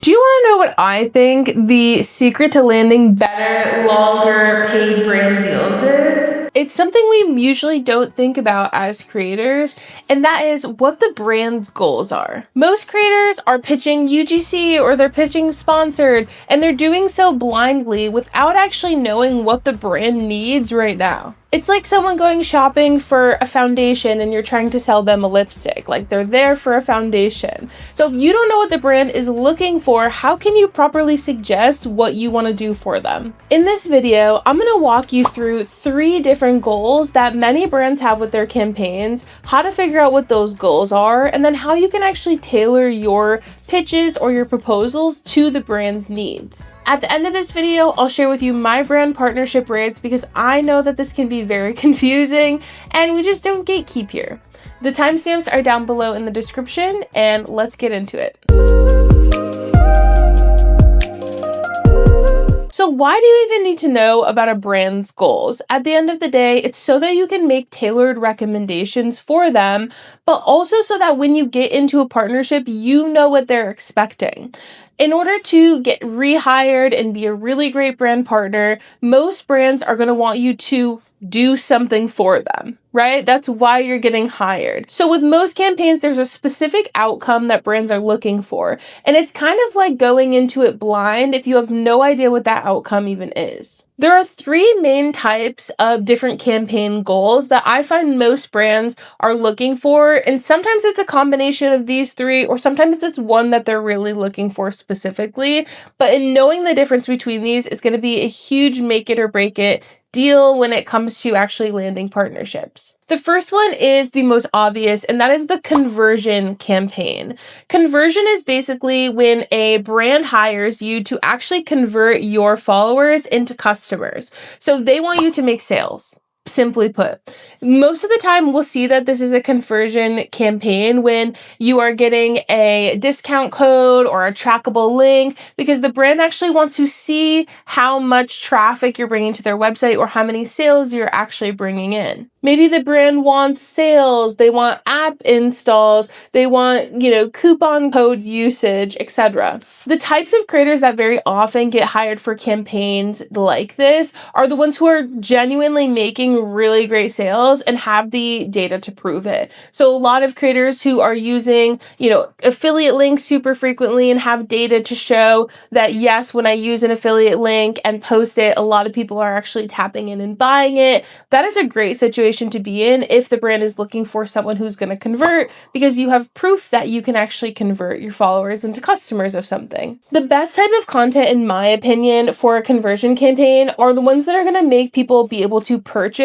Do you want to know what I think the secret to landing better, longer paid brand deals is? It's something we usually don't think about as creators, and that is what the brand's goals are. Most creators are pitching UGC or they're pitching sponsored, and they're doing so blindly without actually knowing what the brand needs right now. It's like someone going shopping for a foundation and you're trying to sell them a lipstick. Like, they're there for a foundation. So if you don't know what the brand is looking for, how can you properly suggest what you want to do for them? In this video, I'm going to walk you through 3 different goals that many brands have with their campaigns, how to figure out what those goals are, and then how you can actually tailor your pitches or your proposals to the brand's needs. At the end of this video, I'll share with you my brand partnership rates because I know that this can be very confusing and we just don't gatekeep here. The timestamps are down below in the description, and let's get into it. So why do you even need to know about a brand's goals? At the end of the day, it's so that you can make tailored recommendations for them, but also so that when you get into a partnership, you know what they're expecting. In order to get rehired and be a really great brand partner, most brands are going to want you to do something for them, right? That's why you're getting hired. So with most campaigns, there's a specific outcome that brands are looking for. And it's kind of like going into it blind if you have no idea what that outcome even is. There are 3 main types of different campaign goals that I find most brands are looking for. And sometimes it's a combination of these 3, or sometimes it's one that they're really looking for specifically. But in knowing the difference between these is going to be a huge make it or break it deal when it comes to actually landing partnerships. The first one is the most obvious, and that is the conversion campaign. Conversion is basically when a brand hires you to actually convert your followers into customers. So they want you to make sales. Simply put, most of the time we'll see that this is a conversion campaign when you are getting a discount code or a trackable link because the brand actually wants to see how much traffic you're bringing to their website or how many sales you're actually bringing in. Maybe the brand wants sales, they want app installs, they want, coupon code usage, etc. The types of creators that very often get hired for campaigns like this are the ones who are genuinely making really great sales and have the data to prove it. So a lot of creators who are using, affiliate links super frequently and have data to show that yes, when I use an affiliate link and post it, a lot of people are actually tapping in and buying it. That is a great situation to be in if the brand is looking for someone who's going to convert, because you have proof that you can actually convert your followers into customers of something. The best type of content, in my opinion, for a conversion campaign are the ones that are going to make people be able to purchase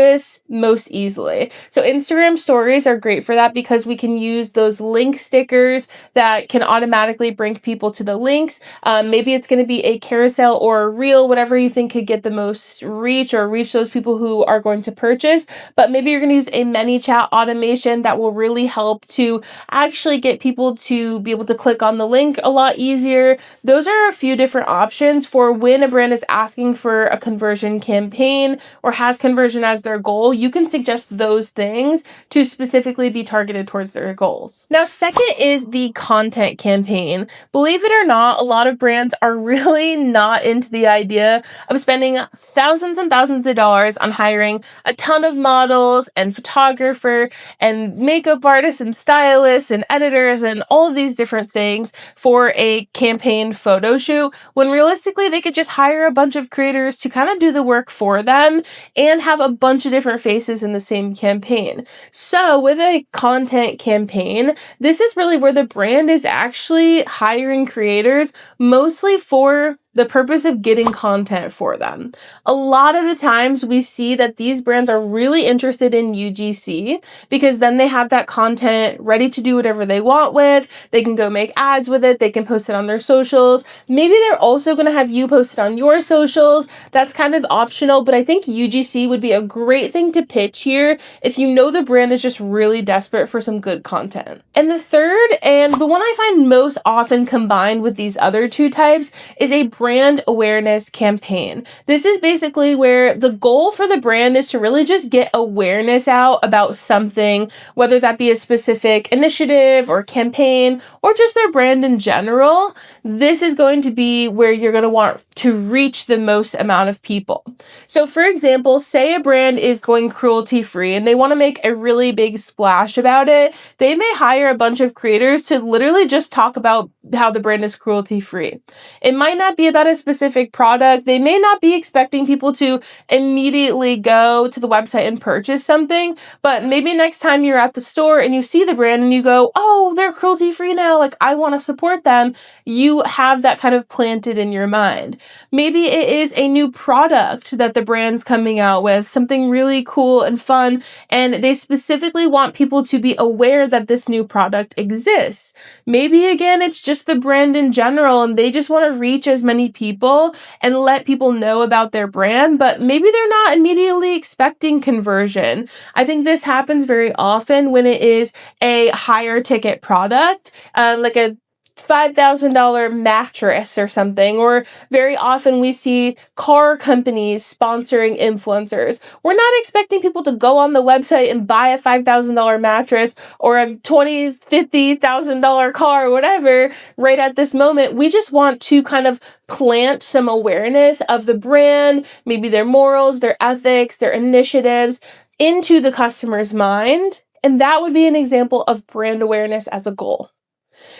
most easily. So Instagram stories are great for that because we can use those link stickers that can automatically bring people to the links. Maybe it's going to be a carousel or a reel, whatever you think could get the most reach or reach those people who are going to purchase. But maybe you're going to use a ManyChat automation that will really help to actually get people to be able to click on the link a lot easier. Those are a few different options for when a brand is asking for a conversion campaign or has conversion as their goal. You can suggest those things to specifically be targeted towards their goals. Now, second is the content campaign. Believe it or not, a lot of brands are really not into the idea of spending thousands and thousands of dollars on hiring a ton of models and photographer and makeup artists and stylists and editors and all of these different things for a campaign photo shoot, when realistically they could just hire a bunch of creators to kind of do the work for them and have a bunch of different faces in the same campaign. So with a content campaign, this is really where the brand is actually hiring creators mostly for the purpose of getting content for them. A lot of the times we see that these brands are really interested in UGC because then they have that content ready to do whatever they want with. They can go make ads with it. They can post it on their socials. Maybe they're also going to have you post it on your socials. That's kind of optional, but I think UGC would be a great thing to pitch here if you know the brand is just really desperate for some good content. And the third, and the one I find most often combined with these other 2 types, is a brand brand awareness campaign. This is basically where the goal for the brand is to really just get awareness out about something, whether that be a specific initiative or campaign or just their brand in general. This is going to be where you're going to want to reach the most amount of people. So for example, say a brand is going cruelty free and they want to make a really big splash about it. They may hire a bunch of creators to literally just talk about how the brand is cruelty free. It might not be about a specific product. They may not be expecting people to immediately go to the website and purchase something, but maybe next time you're at the store and you see the brand and you go, oh, they're cruelty free now, like I want to support them. You have that kind of planted in your mind. Maybe it is a new product that the brand's coming out with, something really cool and fun, and they specifically want people to be aware that this new product exists. Maybe again, it's just the brand in general and they just want to reach as many people and let people know about their brand, but maybe they're not immediately expecting conversion. I think this happens very often when it is a higher ticket product, like a $5,000 mattress or something, or very often we see car companies sponsoring influencers. We're not expecting people to go on the website and buy a $5,000 mattress or a $20,000, $50,000 car or whatever right at this moment. We just want to kind of plant some awareness of the brand, maybe their morals, their ethics, their initiatives into the customer's mind. And that would be an example of brand awareness as a goal.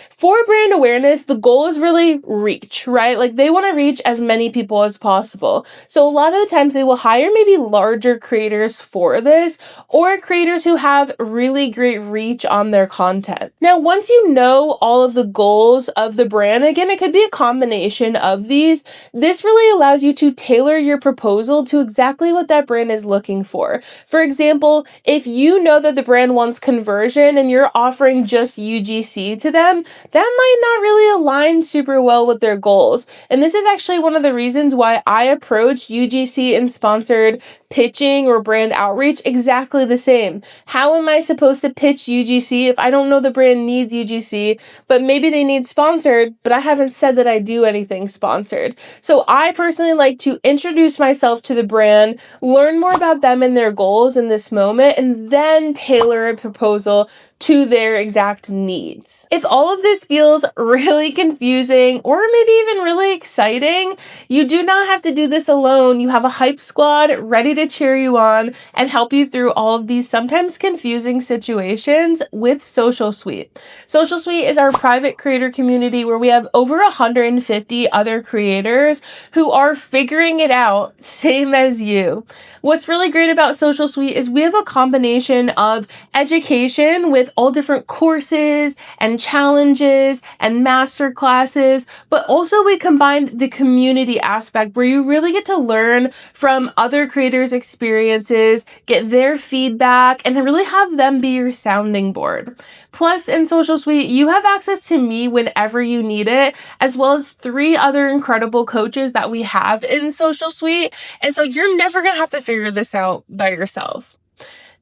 For brand awareness, the goal is really reach, right? Like they want to reach as many people as possible. So a lot of the times they will hire maybe larger creators for this, or creators who have really great reach on their content. Now, once you know all of the goals of the brand, again, it could be a combination of these. This really allows you to tailor your proposal to exactly what that brand is looking for. For example, if you know that the brand wants conversion and you're offering just UGC to them, that might not really align super well with their goals. And this is actually one of the reasons why I approach UGC and sponsored pitching or brand outreach exactly the same. How am I supposed to pitch UGC if I don't know the brand needs UGC, but maybe they need sponsored, but I haven't said that I do anything sponsored? So I personally like to introduce myself to the brand, learn more about them and their goals in this moment, and then tailor a proposal to their exact needs. If all of this feels really confusing or maybe even really exciting, you do not have to do this alone. You have a hype squad ready to cheer you on and help you through all of these sometimes confusing situations with Social Suite. Social Suite is our private creator community where we have over 150 other creators who are figuring it out, same as you. What's really great about Social Suite is we have a combination of education with all different courses and challenges and master classes, but also we combined the community aspect where you really get to learn from other creators' experiences, get their feedback, and really have them be your sounding board. Plus, in Social Suite, you have access to me whenever you need it, as well as 3 other incredible coaches that we have in Social Suite. And so you're never going to have to figure this out by yourself.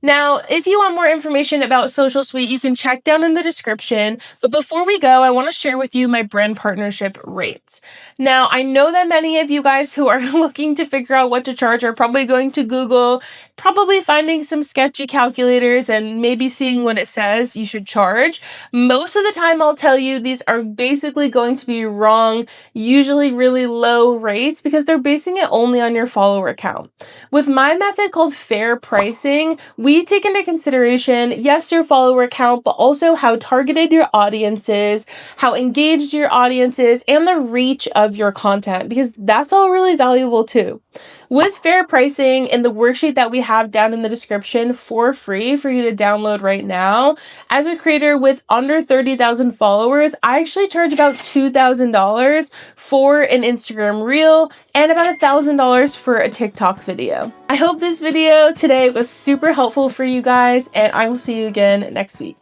Now, if you want more information about Social Suite, you can check down in the description. But before we go, I want to share with you my brand partnership rates. Now, I know that many of you guys who are looking to figure out what to charge are probably going to Google, probably finding some sketchy calculators and maybe seeing what it says you should charge. Most of the time, I'll tell you these are basically going to be wrong, usually really low rates because they're basing it only on your follower count. With my method called fair pricing, we take into consideration, yes, your follower count, but also how targeted your audience is, how engaged your audience is, and the reach of your content, because that's all really valuable too. With fair pricing in the worksheet that we have down in the description for free for you to download right now, as a creator with under 30,000 followers, I actually charge about $2,000 for an Instagram reel and about $1,000 for a TikTok video. I hope this video today was super helpful for you guys, and I will see you again next week.